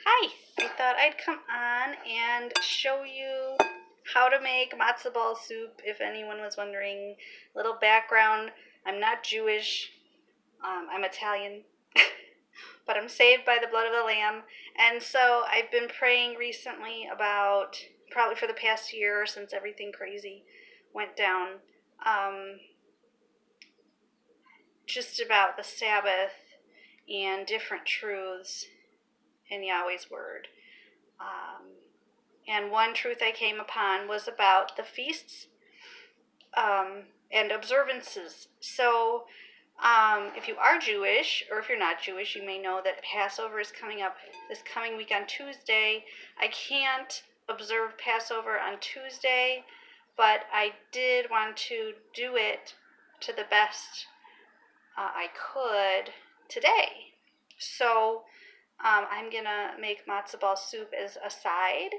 Hi, I thought I'd come on and show you how to make matzo ball soup if anyone was wondering. Little background, I'm not Jewish, I'm Italian, but I'm saved by the blood of the Lamb. And so I've been praying recently about, probably for the past year since everything crazy went down, um, just about the Sabbath and different truths in Yahweh's Word. Um, and one truth I came upon was about the feasts and observances. So, if you are Jewish, or if you're not Jewish, you may know that Passover is coming up this coming week on Tuesday. I can't observe Passover on Tuesday, but I did want to do it to the best I could today. So, I'm gonna make matzo ball soup as a side,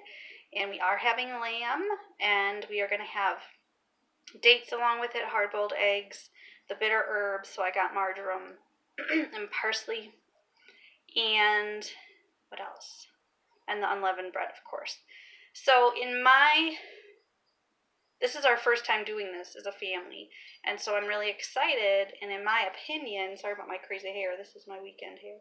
and we are having lamb, and we are gonna have dates along with it, hard-boiled eggs, the bitter herbs. So I got marjoram and parsley, and what else? And the unleavened bread, of course. So this is our first time doing this as a family, and so I'm really excited. And in my opinion, sorry about my crazy hair. This is my weekend hair.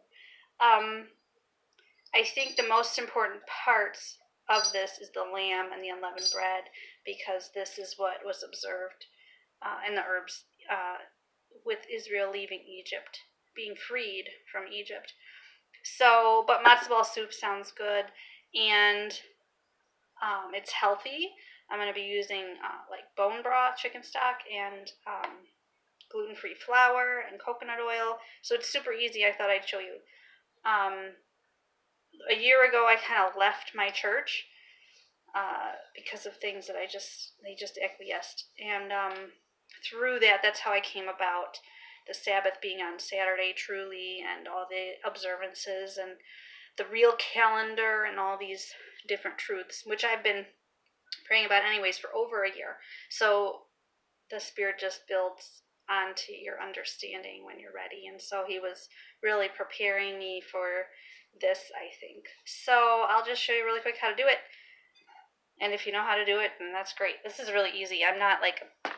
I think the most important parts of this is the lamb and the unleavened bread, because this is what was observed and the herbs with Israel leaving Egypt, being freed from Egypt. So, but matzo ball soup sounds good, and it's healthy. I'm going to be using like bone broth, chicken stock, and gluten-free flour and coconut oil. So it's super easy. I thought I'd show you. A year ago, I kind of left my church because of things that they just acquiesced. And through that, that's how I came about the Sabbath being on Saturday, truly, and all the observances and the real calendar and all these different truths, which I've been praying about anyways for over a year. So the Spirit just builds onto your understanding when you're ready. And so he was really preparing me for this, I think. So I'll just show you really quick how to do it. And if you know how to do it, then that's great. This is really easy. I'm not like a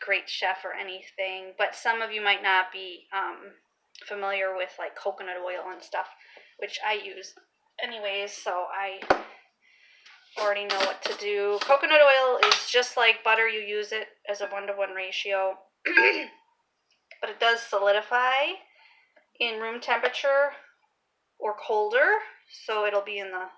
great chef or anything, but some of you might not be familiar with like coconut oil and stuff, which I use anyways, so I already know what to do. Coconut oil is just like butter. You use it as a 1-to-1 ratio, but it does solidify in room temperature or colder, so it'll be in the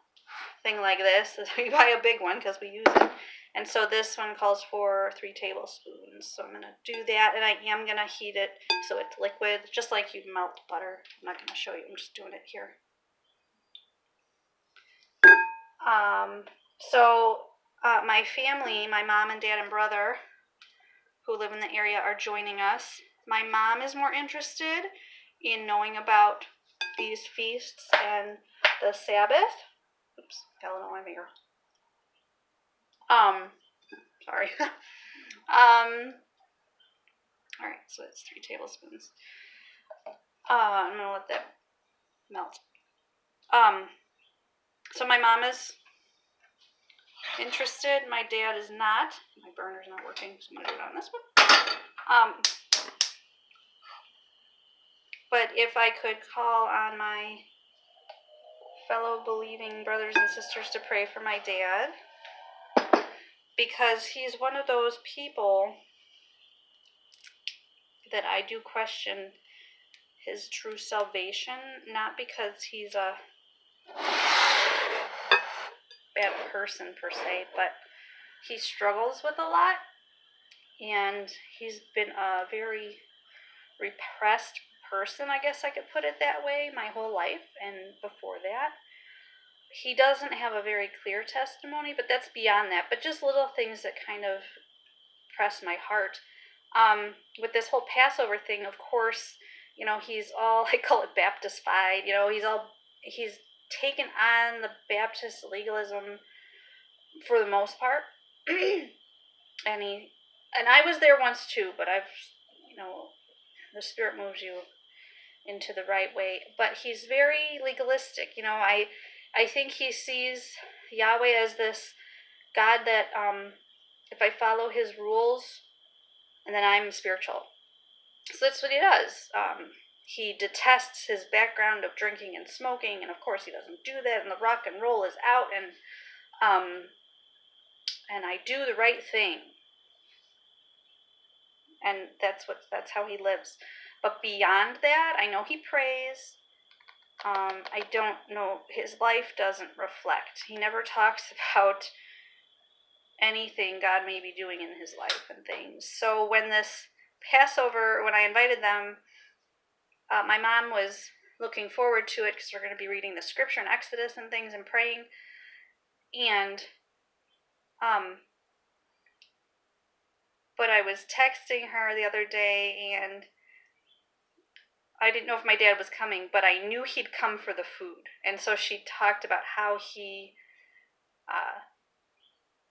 thing like this. You buy a big one because we use it. And so this one calls for 3 tablespoons. So I'm going to do that, and I am going to heat it so it's liquid, just like you'd melt butter. I'm not going to show you. I'm just doing it here. My family, my mom and dad and brother, who live in the area, are joining us. My mom is more interested in knowing about these feasts and the Sabbath. Oops, got a little on my finger. Sorry. All right, so it's 3 tablespoons. I'm gonna let that melt. So my mom is interested. My dad is not. My burner's not working, so I'm gonna do it on this one. But if I could call on my fellow believing brothers and sisters to pray for my dad, because he's one of those people that I do question his true salvation, not because he's a bad person per se, but he struggles with a lot, and he's been a very repressed person, I guess I could put it that way, my whole life, and before that. He doesn't have a very clear testimony, but that's beyond that. But just little things that kind of press my heart. With this whole Passover thing, of course, he's all, I call it Baptist-fied. He's taken on the Baptist legalism for the most part. And I was there once too, but the Spirit moves you into the right way. But he's very legalistic. I think he sees Yahweh as this God that if I follow his rules, and then I'm spiritual. So that's what he does. He detests his background of drinking and smoking, and of course he doesn't do that, and the rock and roll is out, and I do the right thing. And that's how he lives. But beyond that, I know he prays. I don't know, his life doesn't reflect. He never talks about anything God may be doing in his life and things. So when this Passover, when I invited them, my mom was looking forward to it because we're going to be reading the scripture in Exodus and things and praying. And but I was texting her the other day, and I didn't know if my dad was coming, but I knew he'd come for the food. And so she talked about how he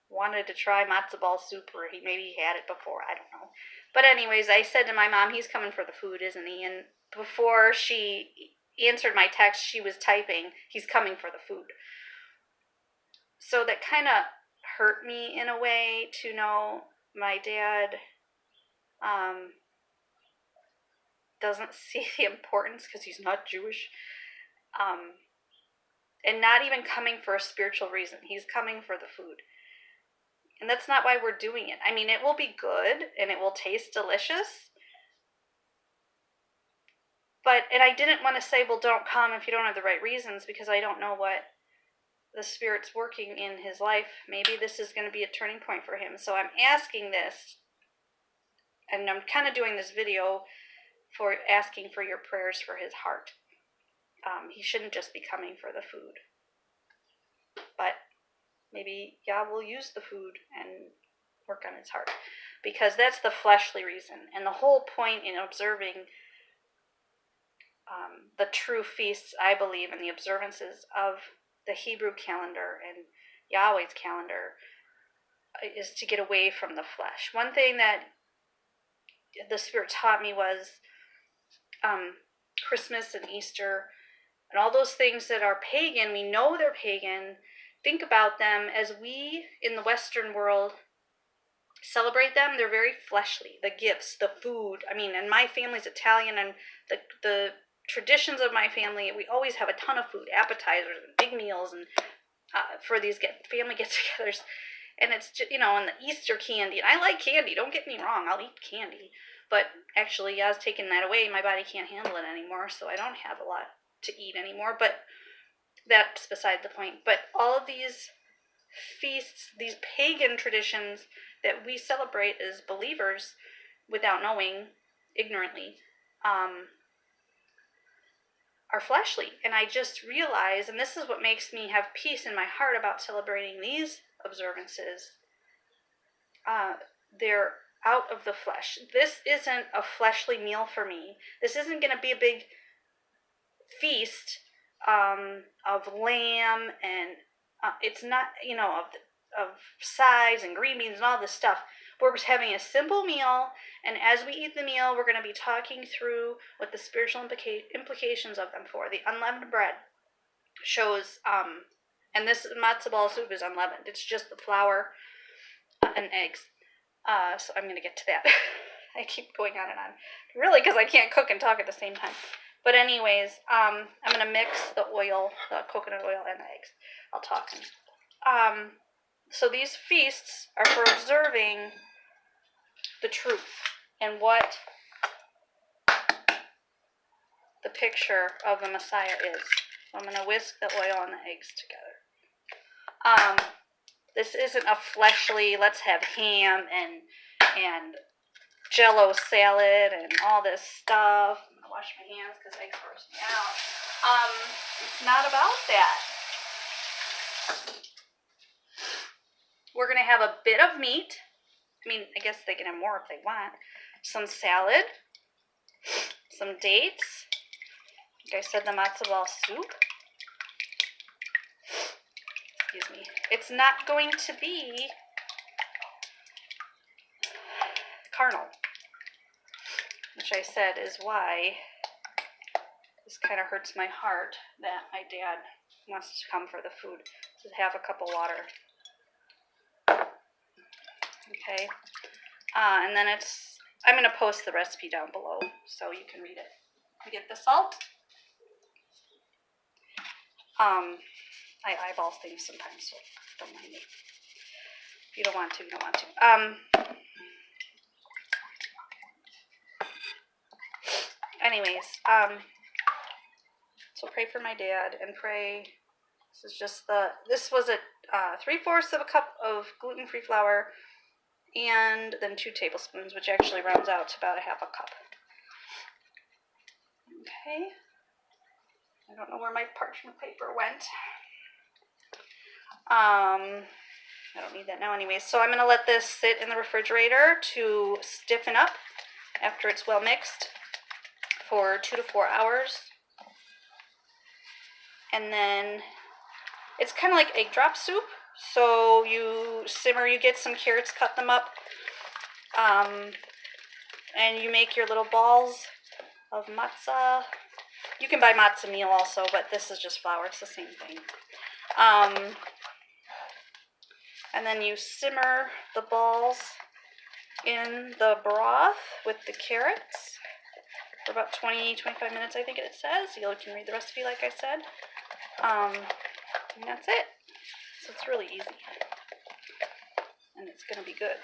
wanted to try matzo ball soup, or maybe he had it before, I don't know. But anyways, I said to my mom, he's coming for the food, isn't he? And before she answered my text, she was typing, he's coming for the food. So that kind of hurt me in a way to know my dad doesn't see the importance because he's not Jewish, and not even coming for a spiritual reason. He's coming for the food. And that's not why we're doing it. I mean, it will be good and it will taste delicious. And I didn't want to say, well, don't come if you don't have the right reasons, because I don't know what the Spirit's working in his life. Maybe this is going to be a turning point for him. So I'm asking this, and I'm kind of doing this video for asking for your prayers for his heart. He shouldn't just be coming for the food. But maybe Yah will use the food and work on his heart, because that's the fleshly reason. And the whole point in observing the true feasts, I believe, and the observances of the Hebrew calendar and Yahweh's calendar is to get away from the flesh. One thing that the Spirit taught me was Christmas and Easter and all those things that are pagan. We know they're pagan. Think about them as we in the Western world celebrate them. They're very fleshly. The gifts, the food. I mean, and my family's Italian, and the traditions of my family, we always have a ton of food, appetizers and big meals, and for these family get-togethers. And it's just, and the Easter candy. And I like candy. Don't get me wrong. I'll eat candy. But actually, Yah's taken that away. My body can't handle it anymore, so I don't have a lot to eat anymore. But that's beside the point. But all of these feasts, these pagan traditions that we celebrate as believers without knowing, ignorantly, are fleshly. And I just realize, and this is what makes me have peace in my heart about celebrating these observances, they're out of the flesh. This isn't a fleshly meal for me. This isn't going to be a big feast of lamb, and it's not, of sides and green beans and all this stuff. We're just having a simple meal, and as we eat the meal, we're going to be talking through what the spiritual implications of them for. The unleavened bread shows, and this matzo ball soup is unleavened. It's just the flour and eggs. So I'm going to get to that. I keep going on and on. Really, because I can't cook and talk at the same time. But anyways, I'm going to mix the oil, the coconut oil, and the eggs. I'll talk. So these feasts are for observing the truth and what the picture of the Messiah is. So I'm going to whisk the oil and the eggs together. This isn't a fleshly, let's have ham and Jell-O salad and all this stuff. I'm going to wash my hands because eggs gross me out. It's not about that. We're going to have a bit of meat. I mean, I guess they can have more if they want. Some salad. Some dates. Like I said, the matzo ball soup. Excuse me. It's not going to be carnal, which I said is why this kind of hurts my heart that my dad wants to come for the food. So have a cup of water. Okay. And then I'm going to post the recipe down below so you can read it. We get the salt. I eyeball things sometimes, so don't mind me. If you don't want to, you don't want to. Anyways, so pray for my dad and pray. This was a 3/4 of a cup of gluten-free flour, and then 2 tablespoons, which actually rounds out to about a 1/2 cup. Okay. I don't know where my parchment paper went. I don't need that now anyways. So I'm going to let this sit in the refrigerator to stiffen up after it's well mixed for 2 to 4 hours. And then it's kind of like egg drop soup. So you simmer, you get some carrots, cut them up, and you make your little balls of matza. You can buy matza meal also, but this is just flour. It's the same thing. And then you simmer the balls in the broth with the carrots for about 20-25 minutes, I think it says. You can read the recipe like I said. And that's it. So it's really easy. And it's going to be good.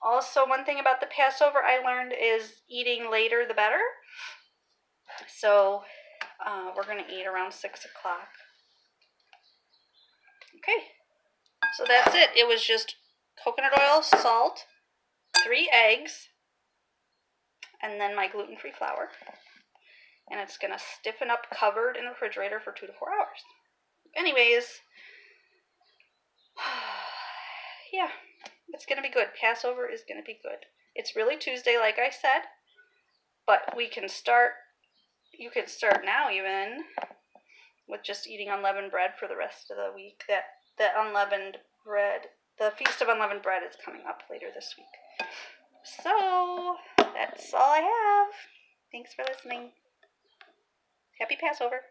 Also, one thing about the Passover I learned is eating later the better. So we're going to eat around 6 o'clock. Okay. So that's it. It was just coconut oil, salt, 3 eggs, and then my gluten-free flour. And it's going to stiffen up covered in the refrigerator for 2 to 4 hours. Anyways, yeah, it's going to be good. Passover is going to be good. It's really Tuesday, like I said, but you can start now even with just eating unleavened bread for the rest of the week. That unleavened bread, the Feast of Unleavened Bread is coming up later this week. So, that's all I have. Thanks for listening. Happy Passover.